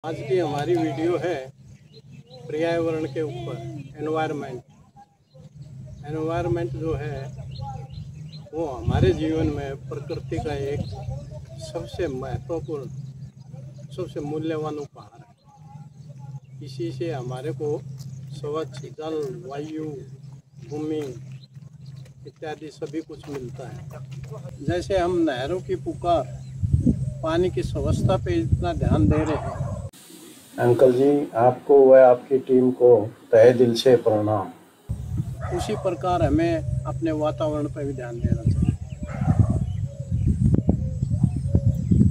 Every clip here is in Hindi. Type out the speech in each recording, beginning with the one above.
आज की हमारी वीडियो है पर्यावरण के ऊपर। एनवायरनमेंट जो है वो हमारे जीवन में प्रकृति का एक सबसे महत्वपूर्ण, सबसे मूल्यवान उपहार है। इसी से हमारे को स्वच्छ जल, वायु, भूमि इत्यादि सभी कुछ मिलता है। जैसे हम नहरों की पुकार, पानी की व्यवस्था पे इतना ध्यान दे रहे हैं। अंकल जी, आपको व आपकी टीम को तहे दिल से प्रणाम। उसी प्रकार हमें अपने वातावरण पर भी ध्यान देना चाहिए।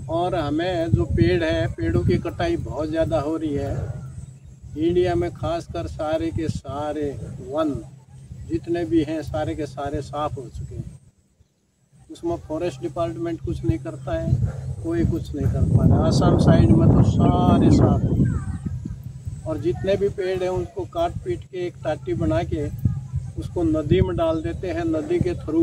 और हमें जो पेड़ है, पेड़ों की कटाई बहुत ज़्यादा हो रही है इंडिया में। खासकर सारे के सारे वन जितने भी हैं सारे के सारे साफ हो चुके हैं। उसमें फॉरेस्ट डिपार्टमेंट कुछ नहीं करता है, कोई कुछ नहीं कर पा रहा। आसाम साइड में तो सारे साफ हो गए। और जितने भी पेड़ हैं उसको काट पीट के एक टाटी बना के उसको नदी में डाल देते हैं। नदी के थ्रू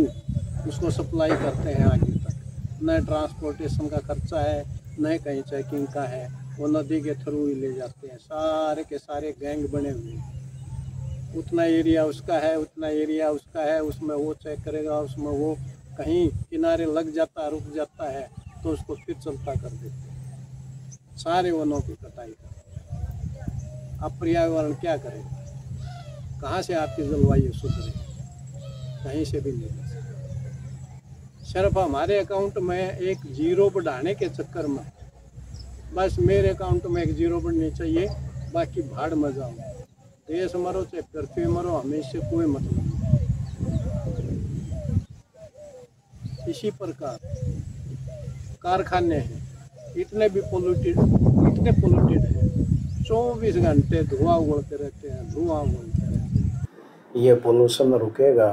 उसको सप्लाई करते हैं आगे तक। न ट्रांसपोर्टेशन का खर्चा है, न कहीं चेकिंग का है, वो नदी के थ्रू ही ले जाते हैं। सारे के सारे गैंग बने हुए हैं। उतना एरिया उसका है, उतना एरिया उसका है, उसमें वो चेक करेगा, उसमें वो कहीं किनारे लग जाता है, रुक जाता है तो उसको फिर चलता कर देते हैं। सारे वनों की कटाई कर। अब पर्यावरण क्या करेगा? कहाँ से आपकी जलवायु सुधरे? कहीं से भी नहीं। सिर्फ हमारे अकाउंट में एक जीरो बढ़ाने के चक्कर में, बस मेरे अकाउंट में एक जीरो बढ़नी चाहिए, बाकी भाड़ में जाओ। देश मरो चाहे पृथ्वी मरो, हमें इससे कोई मतलब नहीं। इसी प्रकार कारखाने हैं, इतने पोल्यूटेड हैं। 24 घंटे धुआं उगलते रहते हैं। ये पोल्यूशन रुकेगा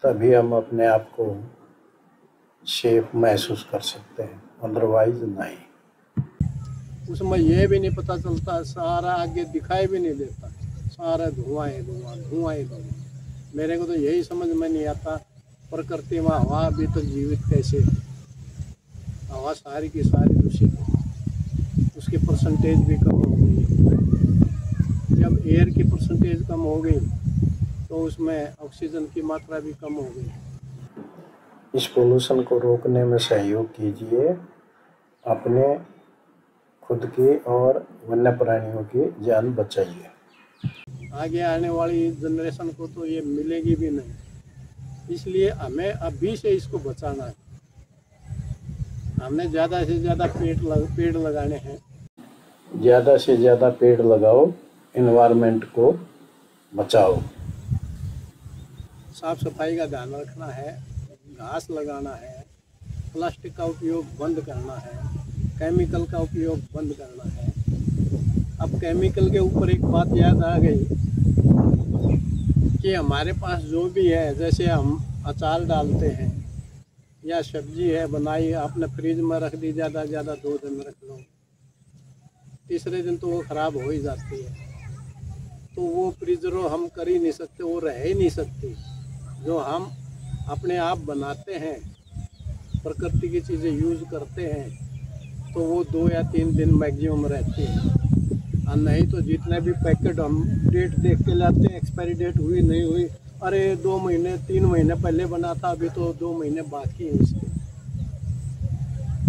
तभी हम अपने आप को सेफ महसूस कर सकते हैं, अदरवाइज नहीं। उसमें यह भी नहीं पता चलता, सारा आगे दिखाई भी नहीं देता, सारा धुआं ही धुआं। मेरे को तो यही समझ में नहीं आता, प्रकृति में हवा अभी तक जीवित कैसे है? हवा सारी की सारी दूषित है, उसकी परसेंटेज भी कम हो गई। जब एयर की परसेंटेज कम हो गई तो उसमें ऑक्सीजन की मात्रा भी कम हो गई। इस पोल्यूशन को रोकने में सहयोग कीजिए, अपने खुद की और वन्य प्राणियों की जान बचाइए। आगे आने वाली जनरेशन को तो ये मिलेगी भी नहीं, इसलिए हमें अभी से इसको बचाना है। हमने ज़्यादा से ज़्यादा पेड़ लगाने हैं। ज़्यादा से ज़्यादा पेड़ लगाओ, एनवायरनमेंट को बचाओ। साफ सफाई का ध्यान रखना है, घास लगाना है, प्लास्टिक का उपयोग बंद करना है, केमिकल का उपयोग बंद करना है। अब केमिकल के ऊपर एक बात याद आ गई कि हमारे पास जो भी है, जैसे हम अचार डालते हैं या सब्जी है बनाई, आपने फ्रिज में रख दी, ज़्यादा से ज़्यादा 2 दिन रख लो, तीसरे दिन तो वो ख़राब हो ही जाती है। तो वो प्रिजर्व हम कर ही नहीं सकते, वो रह ही नहीं सकती। जो हम अपने आप बनाते हैं, प्रकृति की चीज़ें यूज़ करते हैं, तो वो 2 या 3 दिन मैक्सिमम रहती है। और नहीं तो जितने भी पैकेट हम डेट देख के लाते हैं, एक्सपायरी डेट हुई नहीं हुई, अरे 2 महीने 3 महीने पहले बना था, अभी तो 2 महीने बाकी है इसके।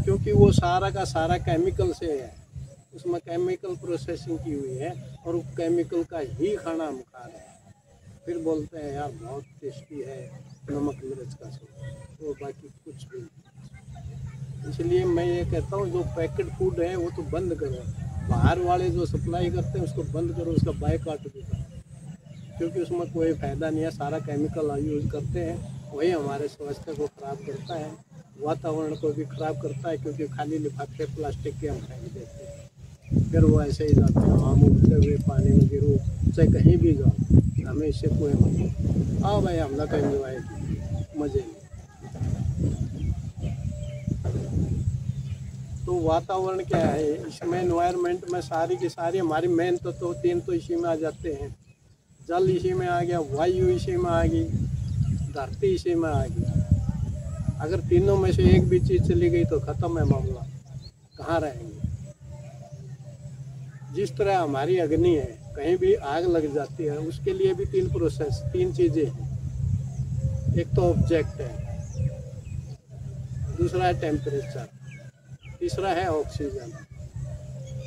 क्योंकि वो सारा का सारा केमिकल से है, उसमें केमिकल प्रोसेसिंग की हुई है और वो केमिकल का ही खाना हम खा रहे हैं। फिर बोलते हैं यार बहुत टेस्टी है, नमक मिर्च का स्वाद, वो बाकी कुछ भी नहीं। इसलिए मैं ये कहता हूँ जो पैकेट फूड है वो तो बंद करो, बाहर वाले जो सप्लाई करते हैं उसको बंद करो, उसका बायकॉट भी करो, क्योंकि उसमें कोई फ़ायदा नहीं है। सारा केमिकल यूज़ करते हैं, वही हमारे स्वास्थ्य को ख़राब करता है, वातावरण को भी ख़राब करता है। क्योंकि खाली लिफाफे प्लास्टिक के हम फेंक देते हैं, फिर वो ऐसे ही जाते हैं, हम उठते हुए पानी में गिरो, चाहे कहीं भी जाओ, हमें इससे कोई मतलब। आओ भाई, हम लोग एंजॉय मज़े में। तो वातावरण क्या है, इसमें एनवायरनमेंट में सारी की सारी हमारी मेन तो 3 तो इसी में आ जाते हैं। जल इसी में आ गया, वायु इसी में आ गई, धरती इसी में आ गई। अगर तीनों में से एक भी चीज़ चली गई तो ख़त्म है मामला, कहाँ रहेंगे। जिस तरह हमारी अग्नि है, कहीं भी आग लग जाती है, उसके लिए भी तीन चीज़ें हैं। एक तो ऑब्जेक्ट है, दूसरा है टेम्परेचर, तीसरा है ऑक्सीजन।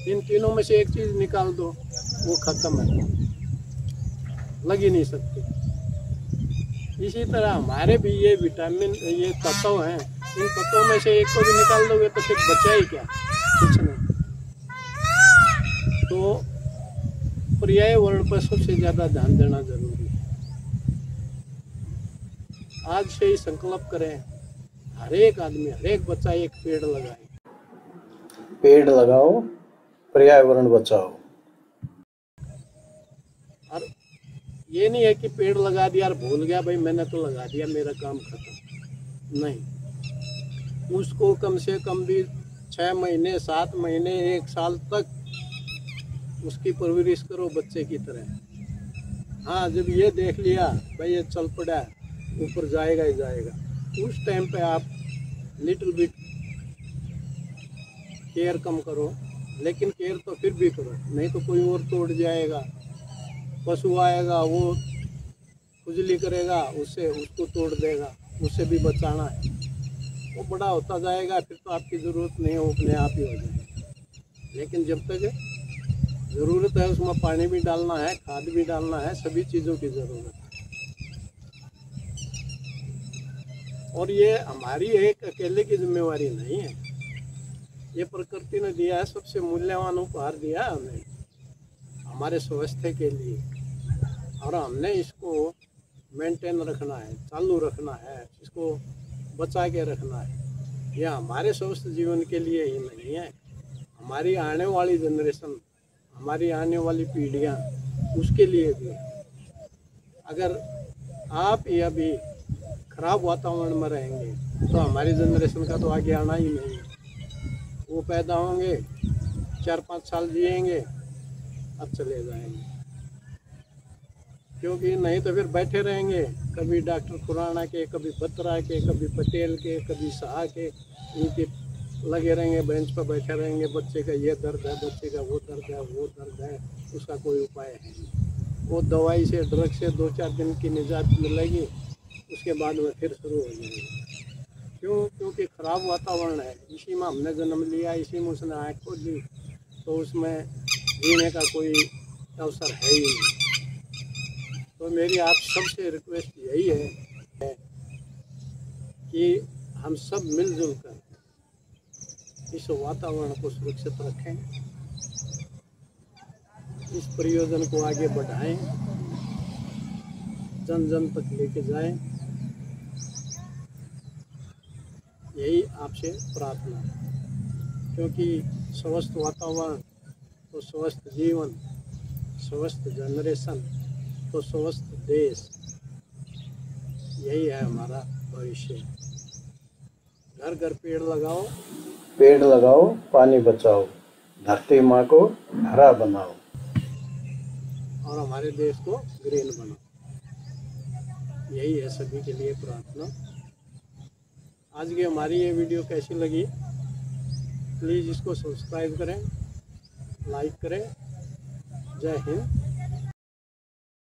इन तीनों में से एक चीज़ निकाल दो, वो खत्म है, लग ही नहीं सकती। इसी तरह हमारे भी ये विटामिन, ये तत्व हैं, इन तत्वों में से एक को भी निकाल दोगे तो फिर बचा ही क्या, कुछ नहीं। तो पर्यावरण पर सबसे ज़्यादा ध्यान देना जरूरी है। आज से ही संकल्प करें, हर एक आदमी, हर एक बच्चा एक पेड़ लगाए। पेड़ लगाओ, पर्यावरण बचाओ। और ये नहीं है कि पेड़ लगा दिया और भूल गया भाई मैंने तो लगा दिया, मेरा काम खत्म। नहीं, उसको कम से कम भी 6 महीने, 7 महीने, 1 साल तक उसकी परवरिश करो बच्चे की तरह। हाँ, जब ये देख लिया भाई ये चल पड़ा, ऊपर जाएगा ही जाएगा, उस टाइम पे आप लिटिल बिट केयर कम करो, लेकिन केयर तो फिर भी करो, नहीं तो कोई और तोड़ जाएगा, पशु आएगा वो खुजली करेगा, उससे उसको तोड़ देगा, उससे भी बचाना है। वो बड़ा होता जाएगा, फिर तो आपकी ज़रूरत नहीं है, वो अपने आप ही हो जाएगा। लेकिन जब तक ज़रूरत है उसमें पानी भी डालना है, खाद भी डालना है, सभी चीज़ों की ज़रूरत है। और ये हमारी एक अकेले की जिम्मेवारी नहीं है, ये प्रकृति ने दिया है, सबसे मूल्यवान उपहार दिया है हमें हमारे स्वास्थ्य के लिए। और हमने इसको मेंटेन रखना है, चालू रखना है, इसको बचा के रखना है। यह हमारे स्वस्थ जीवन के लिए ही नहीं है, हमारी आने वाली जनरेशन, हमारी आने वाली पीढ़ियाँ, उसके लिए भी। अगर आप या भी खराब वातावरण में रहेंगे तो हमारी जनरेशन का तो आगे आना ही नहीं है। वो पैदा होंगे, 4-5 साल जिएंगे, अब चले जाएंगे। क्योंकि नहीं तो फिर बैठे रहेंगे, कभी डॉक्टर खुराना के, कभी बत्रा के, कभी पटेल के, कभी शाह के, इनके लगे रहेंगे, बेंच पर बैठे रहेंगे। बच्चे का ये दर्द है, बच्चे का वो दर्द है, वो दर्द है, उसका कोई उपाय है नहीं। वो दवाई से, ड्रग से 2-4 दिन की निजात मिलेगी, उसके बाद में फिर शुरू हो जाएगी। क्यों? क्योंकि ख़राब वातावरण है, इसी में हमने जन्म लिया, इसी में उसने आँख खोल ली, तो उसमें जीने का कोई अवसर है ही नहीं। तो मेरी आप सबसे रिक्वेस्ट यही है कि हम सब मिलजुल कर इस वातावरण को सुरक्षित रखें, इस प्रयोजन को आगे बढ़ाएं, जन जन तक लेके जाएं। यही आपसे प्रार्थना है, क्योंकि स्वस्थ वातावरण तो स्वस्थ जीवन, स्वस्थ जनरेशन तो स्वस्थ देश, यही है हमारा भविष्य। घर घर पेड़ लगाओ, पेड़ लगाओ, पानी बचाओ, धरती माँ को हरा बनाओ और हमारे देश को ग्रीन बनाओ। यही है सभी के लिए प्रार्थना। आज की हमारी ये वीडियो कैसी लगी, प्लीज़ इसको सब्सक्राइब करें, लाइक करें। जय हिंद।